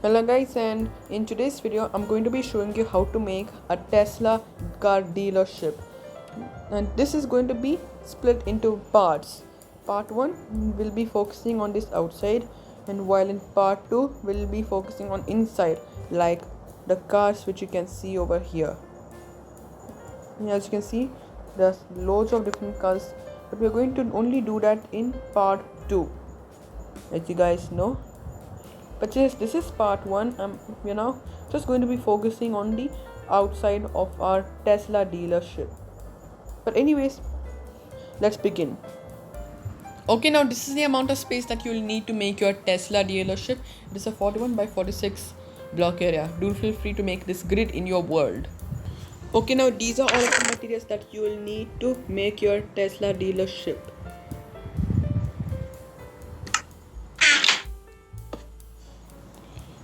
Hello guys, and in today's video I'm going to be showing you how to make a Tesla car dealership, and this is going to be split into parts. Part 1 will be focusing on this outside, and while in part 2 will be focusing on inside, like the cars which you can see over here. As you can see, there's loads of different cars, but we're going to only do that in part 2, as you guys know. But yes, this is part 1. We're now just going to be focusing on the outside of our Tesla dealership. But anyways, let's begin. Okay, now this is the amount of space that you'll need to make your Tesla dealership. It is a 41 by 46 block area. Do feel free to make this grid in your world. Okay, now these are all of the materials that you will need to make your Tesla dealership.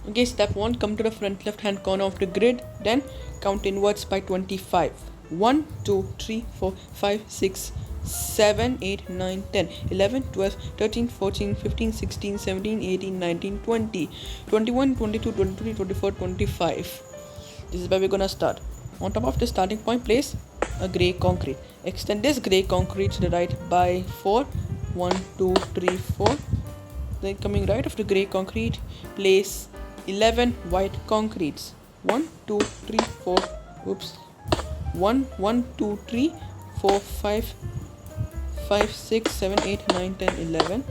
Okay, step 1, come to the front left hand corner of the grid, then count inwards by 25. 1, 2, 3, 4, 5, 6, 7, 8, 9, 10, 11, 12, 13, 14, 15, 16, 17, 18, 19, 20, 21, 22, 23, 24, 25. This is where we're gonna start. On top of the starting point, place a grey concrete. Extend this grey concrete to the right by 4. 1, 2, 3, 4. Then coming right of the grey concrete, place 11 white concretes. 1, 2, 3, 4. Oops. 1, 1, 2, 3, 4, 5, 5, 6, 7, 8, 9, 10, 11.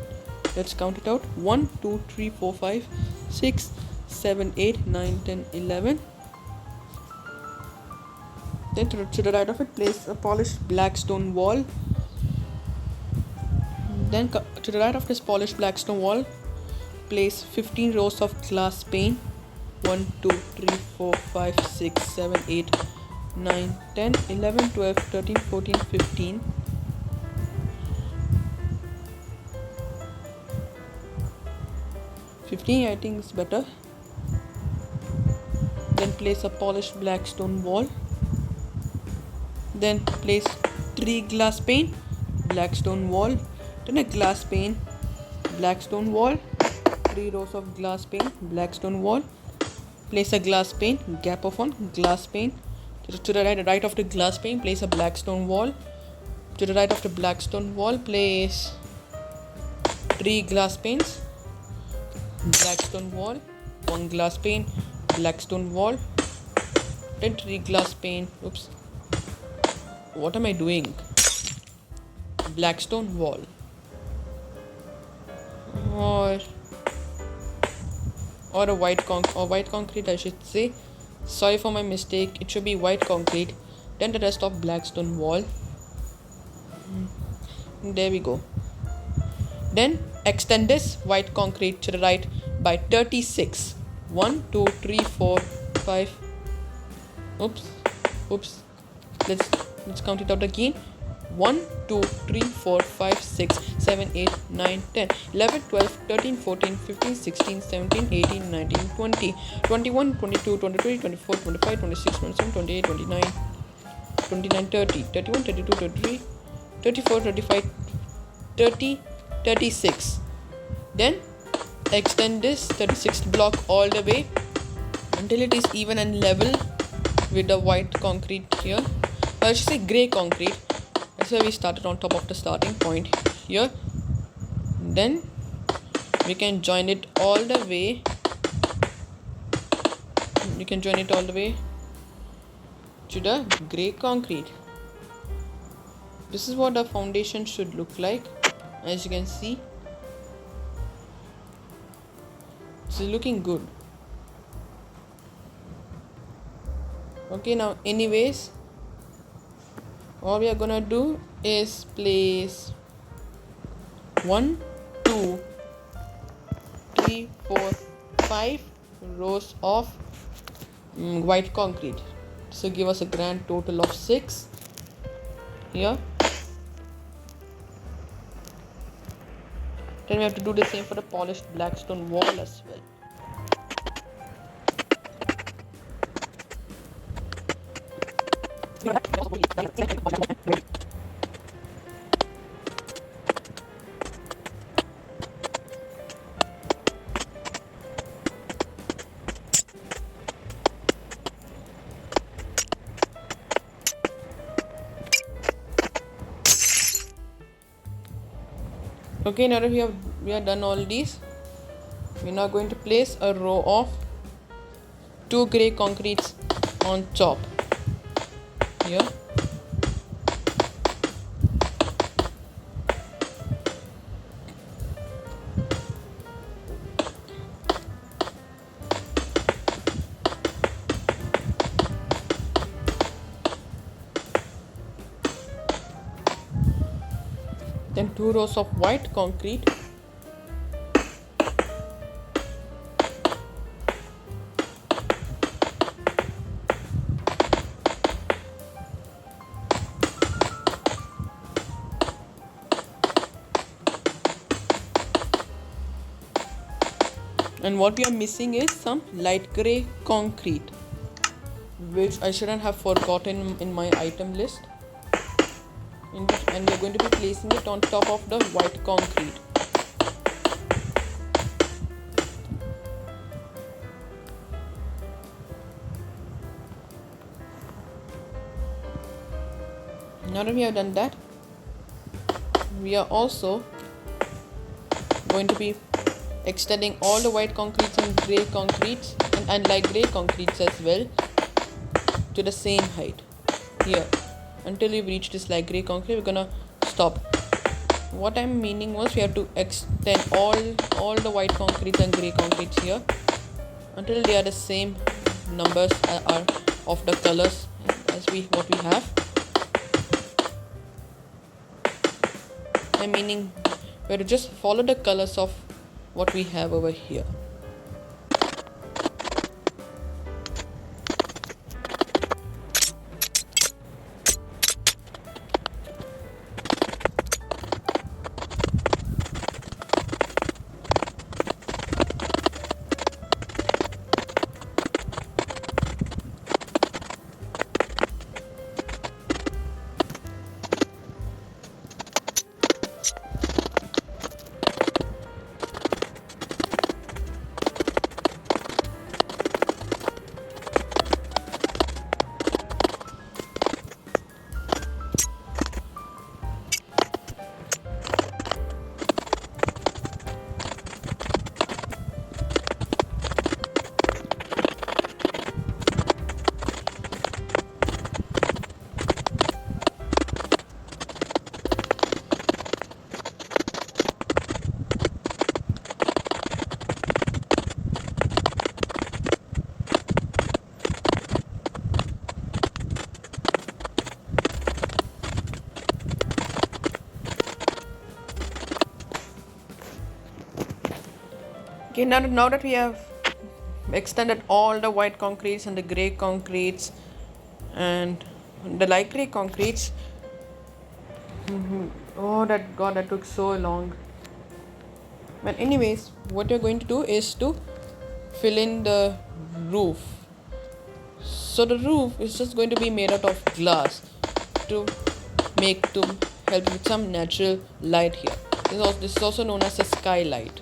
Let's count it out. 1, 2, 3, 4, 5, 6, 7, 8, 9, 10, 11. Then to the right of it, place a polished black stone wall. Then to the right of this polished black stone wall, place 15 rows of glass pane. 1, 2, 3, 4, 5, 6, 7, 8, 9, 10, 11, 12, 13, 14, 15. I think is better. Then place a polished black stone wall. Then place 3 glass pane, black stone wall. Then a glass pane, black stone wall. 3 rows of glass pane, black stone wall. Place a glass pane, gap of 1, glass pane. To the right of the glass pane, place a black stone wall. To the right of the black stone wall, place 3 glass panes, black stone wall. 1 glass pane, black stone wall. Then 3 glass pane. Oops. What am I doing? Black stone wall. Or a white concrete, I should say. Sorry for my mistake. It should be white concrete. Then the rest of black stone wall. There we go. Then extend this white concrete to the right by 36. 1, 2, 3, 4, 5. Oops. Let's count it out again. 1, 2, 3, 4, 5, 6, 7, 8, 9, 10, 11, 12, 13, 14, 15, 16, 17, 18, 19, 20, 21, 22, 23, 24, 25, 26, 27, 28, 29, 29, 30, 31, 32, 33, 34, 35, 30, 36. Then extend this 36th block all the way until it is even and level with the white concrete here. I should say grey concrete. That's why we started on top of the starting point here. Then we can join it all the way. To the grey concrete. This is what the foundation should look like. As you can see, this is looking good. Okay, now anyways, all we are gonna do is place 1, 2, 3, 4, 5 rows of white concrete. So give us a grand total of 6 here. Then we have to do the same for the polished black stone wall as well. Okay, now that we have done all these, we're now going to place a row of 2 grey concretes on top here. Then 2 rows of white concrete. And what we are missing is some light grey concrete, which I shouldn't have forgotten in my item list. And we're going to be placing it on top of the white concrete. Now that we have done that, we are also going to be extending all the white concretes and grey concretes and light grey concretes as well to the same height here. Until we reach this light grey concrete, we're gonna stop. What I'm meaning was we have to extend all the white concrete and grey concretes here until they are the same numbers are of the colors as what we have. I'm meaning we have to just follow the colors of what we have over here. Okay, now that we have extended all the white concretes and the grey concretes and the light grey concretes, oh that took so long. But anyways, what you're going to do is to fill in the roof. So the roof is just going to be made out of glass to help with some natural light here. This is also known as a skylight.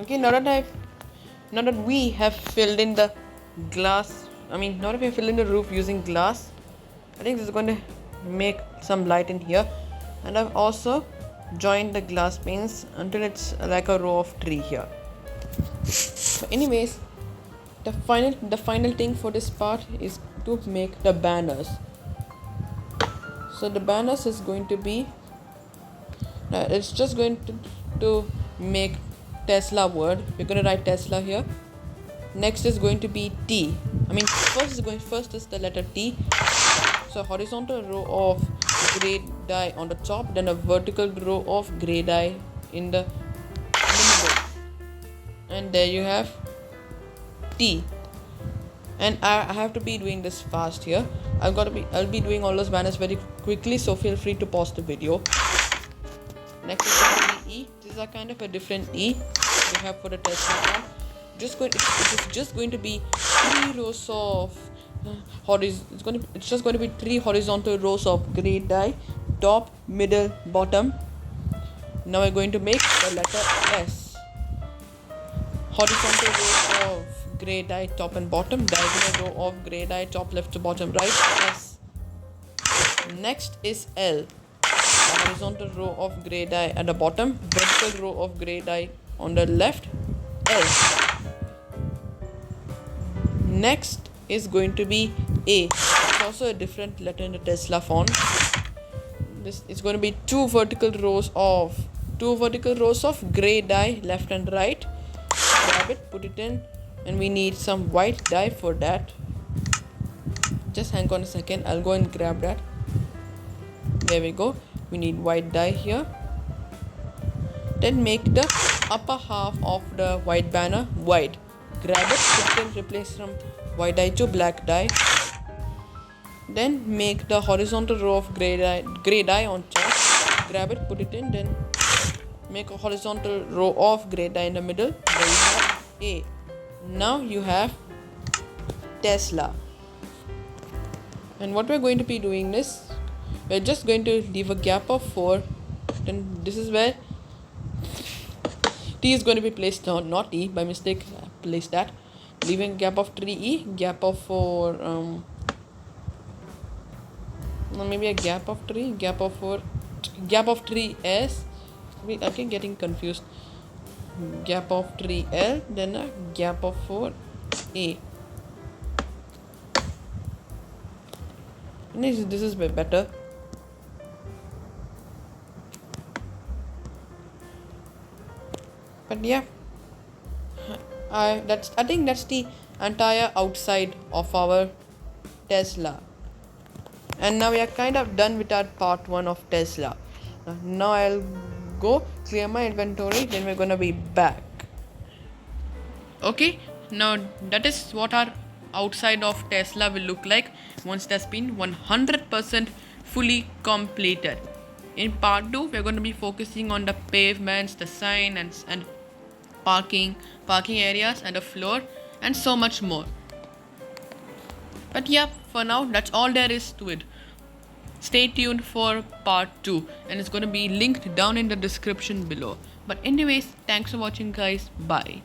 Okay, now that we have filled in the now that we have filled in the roof using glass, I think this is going to make some light in here. And I've also joined the glass panes until it's like a row of tree here. So anyways, the final thing for this part is to make the banners. So the banners is going to be it's just going to make Tesla word. We're going to write Tesla here. Next is going to be T. First is the letter T. So horizontal row of gray dye on the top, then a vertical row of gray dye in the middle, and there you have T. And I have to be doing this fast here. I'll be doing all those banners very quickly, so feel free to pause the video. Next is going to be E. This is a kind of a different E we have for the Tesla one. It is just going to be 3 rows of it's just going to be 3 horizontal rows of gray dye, top, middle, bottom. Now we're going to make the letter S. Horizontal rows of gray dye, top and bottom. Diagonal row of gray dye, top, left to bottom, right, S. Next is L. A horizontal row of gray dye at the bottom, vertical row of gray dye on the left, L. Next is going to be A. It's also a different letter in the Tesla font. This is going to be 2 vertical rows of gray dye left and right. Grab it, put it in, and we need some white dye for that. Just hang on a second, I'll go and grab that. There we go. We need white dye here. Then make the upper half of the white banner white. Grab it, put it in, replace from white dye to black dye. Then make the horizontal row of gray dye on top. Grab it, put it in, then make a horizontal row of gray dye in the middle. There you have A. Now you have Tesla. And what we're going to be doing is, we're just going to leave a gap of 4. Then this is where T is going to be placed, not E, by mistake I placed that. Leaving a gap of 3E, gap of 4, maybe a gap of 3, gap of 4, gap of 3S. Wait, I'm getting confused. Gap of 3L, then a gap of 4A. This is better. But yeah, I think that's the entire outside of our Tesla. And now we are kind of done with our part 1 of Tesla. Now I'll go clear my inventory, then we're gonna be back. Okay, now that is what our outside of Tesla will look like once it has been 100% fully completed. In part 2, we're going to be focusing on the pavements, the sign and parking areas and the floor and so much more. But yeah, for now that's all there is to it. Stay tuned for part 2 and it's going to be linked down in the description below. But anyways, thanks for watching guys. Bye.